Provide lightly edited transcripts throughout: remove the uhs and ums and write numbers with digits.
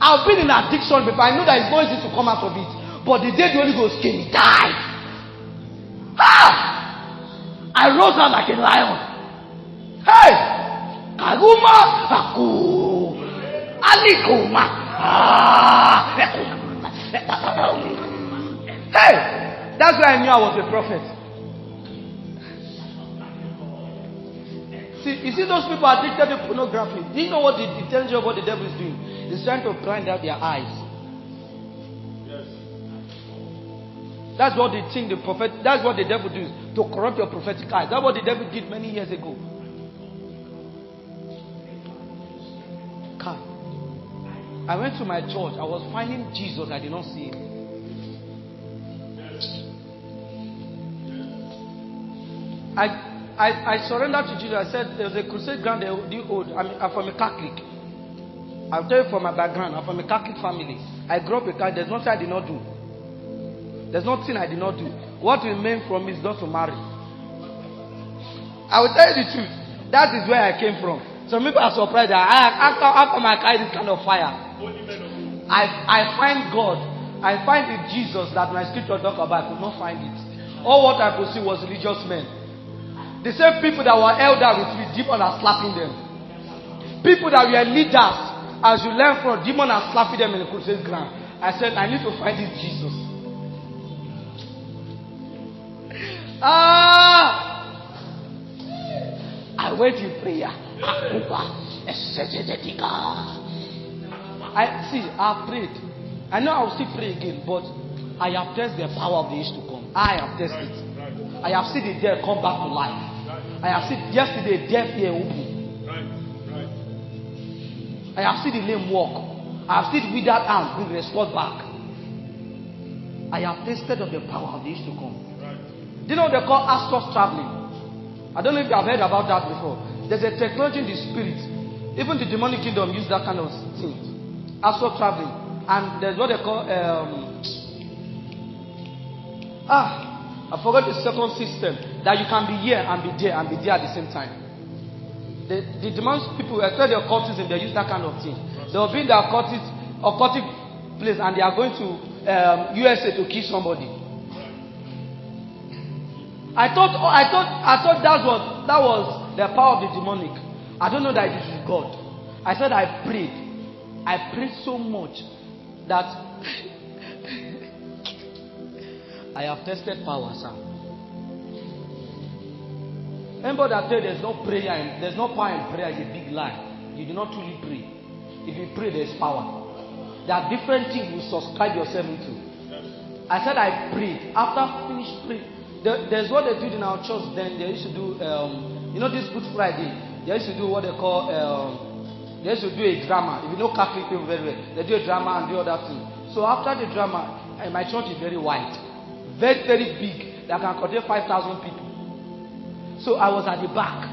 I've been in addiction before. I know that it's not easy to come out of it. But the day the Holy Ghost came, he died. I rose up like a lion. Hey! Karuma Aku Alikuma. Hey! That's why I knew I was a prophet. See, you see those people addicted to pornography. Do you know what the intention of what the devil is doing? He's trying to blind out their eyes. Yes. That's what they think the prophet. That's what the devil does to corrupt your prophetic eyes. That's what the devil did many years ago. I went to my church. I was finding Jesus. I did not see him. I surrendered to Jesus. I said there was a crusade ground they hold. I'm from a Catholic. I'll tell you from my background. I'm from a Catholic family. I grew up a Catholic. There's nothing I did not do. There's nothing I did not do. What remained from me is not to marry. I will tell you the truth. That is where I came from. Some people are surprised that after I carry this kind of fire, I find God. I find the Jesus that my scripture talk about. I could not find it. All what I could see was religious men. The same people that were elder with me, demons are slapping them. People that were leaders, as you learn from, demons are slapping them in the crusade ground. I said, I need to find this Jesus. I went in prayer. I've prayed. I know I will still pray again, but I have tested the power of the age to come. I have tested it. I have seen the dead come back to life. I have seen yesterday deaf ear open. I have seen the lame walk. I have seen withered hands being restored back. I have tasted of the power of the age to come. Do you know what they call astral traveling? I don't know if you have heard about that before. There's a technology in the spirit. Even the demonic kingdom use that kind of thing. Astral traveling. And there's what they call I forgot the second system that you can be here and be there at the same time. The demonic people, especially the occultism, they use that kind of thing. They will be in the occultic place and they are going to USA to kill somebody. I thought that was the power of the demonic. I don't know that it is God. I said I prayed. I prayed so much that I have tested power, sir. Anybody that says there's no prayer and there's no power in prayer is a big lie. You do not truly pray. If you pray, there's power. There are different things you subscribe yourself into. I said I prayed. After I finished praying, there's what they did in our church then. They used to do, this Good Friday. They used to do what they call, they used to do a drama. If you know Catholic people very well, they do a drama and do other things. So after the drama, my church is very wide. Very, very big. That can contain 5,000 people. So I was at the back.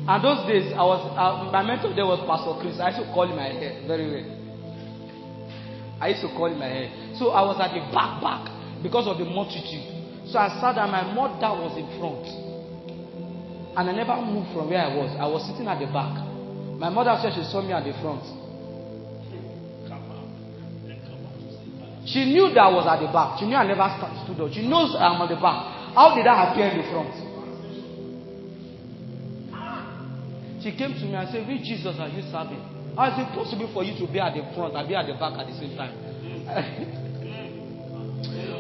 And those days, my mentor there was Pastor Chris. I used to call him my head very well. I used to call him my head. So I was at the back because of the multitude. So I saw that my mother was in front. And I never moved from where I was. I was sitting at the back. My mother said she saw me at the front. She knew that I was at the back. She knew I never stood up. She knows I'm at the back. How did I appear in the front? She came to me and said, which Jesus are you serving? How is it possible for you to be at the front and be at the back at the same time?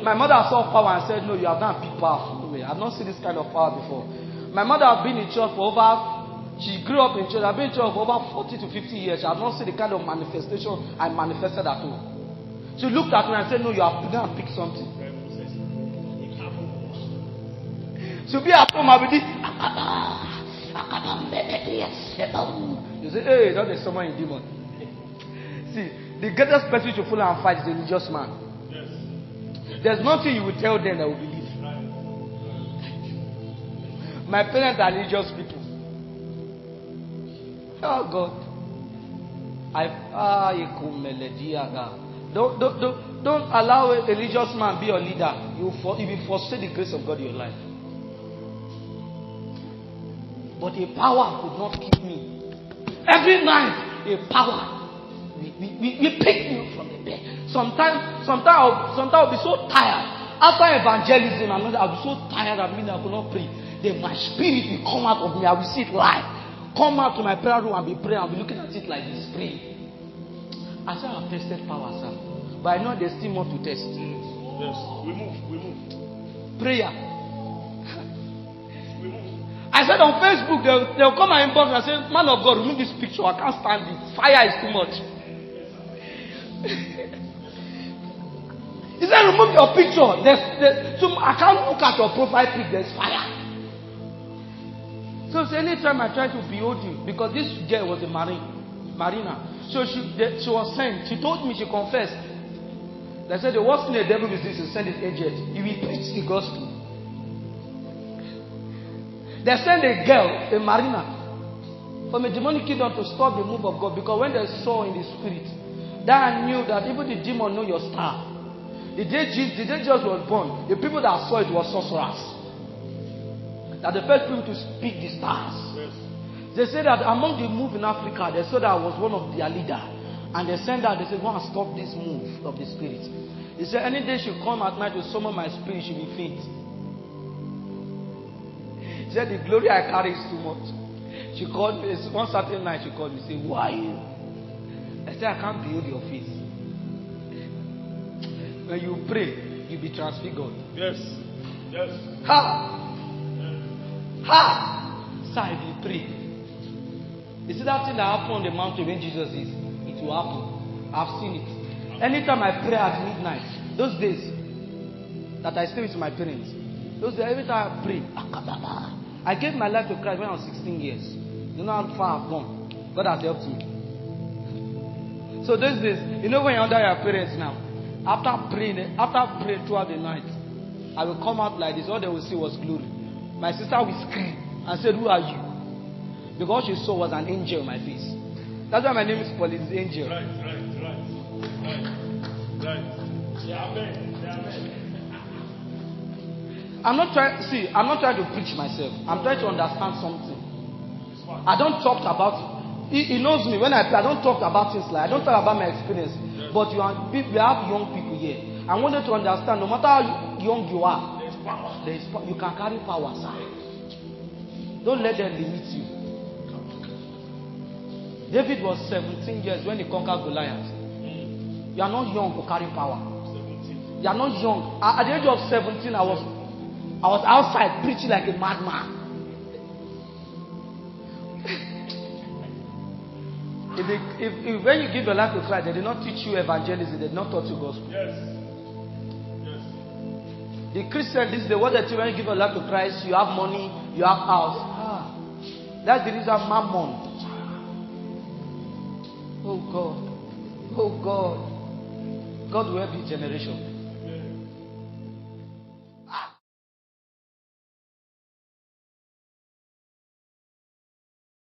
My mother saw power and said, no, you have not big power. No way. I have not seen this kind of power before. My mother has been in church for she grew up in church. I've been in church for over 40 to 50 years. I have not seen the kind of manifestation I manifested at home. She looked at me and said, no, you have to go and pick something. She'll be at home, I'll be this. You say, hey, not there's someone in demon. See, the greatest person to follow and fight is a religious man. Yes. There's nothing you will tell them that will believe. My parents are religious people. Oh God. Don't allow a religious man be your leader. You will forsake the grace of God in your life. But a power could not keep me. Every night, a power. We pick you from the bed. Sometimes I'll be so tired. After evangelism, I'll be so tired. I could not pray. Then my spirit will come out of me. I will see it live. Come out to my prayer room and be praying. I'll be looking at it like this, praying. I said I've tested power, sir. But I know there's still more to test. Yes. We move. Prayer. I said on Facebook, they'll come and inbox and say, man of God, remove this picture. I can't stand it. Fire is too much. He said, remove your picture. So I can't look at your profile pic. There's fire. So anytime I try to behold you, because this girl was a marina. So she was sent. She told me, she confessed. They said the worst thing the devil is this, is send his agent. He will preach the gospel. They sent a girl, a marina, from a demonic kingdom to stop the move of God, because when they saw in the spirit, that knew that even the demon know your star. The day Jesus was born, the people that saw it were sorcerers. That the first people to speak the stars. Yes. They said that among the move in Africa, they saw that I was one of their leader. And they sent out, they said, go and stop this move of the spirit. He said, any day she come at night to summon my spirit, she will faint. He said, the glory I carry is too much. She called me, one certain night she called me, said, why you? I said, I can't behold your face. When you pray, you'll be transfigured. Yes. Ha! Sir, if you pray. You see that thing that happened on the mountain when Jesus is? It will happen. I've seen it. Anytime I pray at midnight, those days that I stay with my parents, those days, every time I pray, I gave my life to Christ when I was 16 years. You know how far I've gone. God has helped me. So those days, you know when you're under your parents now, after praying throughout the night, I will come out like this. All they will see was glory. My sister will scream and said, who are you? Because she saw was an angel in my face. That's why my name is Paul, it's angel. Right. Yeah, amen. I'm not trying to preach myself. I'm trying to understand something. I don't talk about, he knows me. When I pray, I don't talk about things like, I don't talk about my experience. Yes. But we have young people here. I want you to understand, no matter how young you are, there's power. You can carry power, sir. Don't let them limit you. David was 17 years when he conquered Goliath. You are not young to carry power. 17. You are not young. At the age of 17, I was outside preaching like a madman. If when you give your life to Christ, they did not teach you evangelism, they did not taught you gospel. Yes. The Christian this day, what they tell you when you give your life to Christ, you have money, you have house. That's the reason mammon. Oh God. God will help this generation.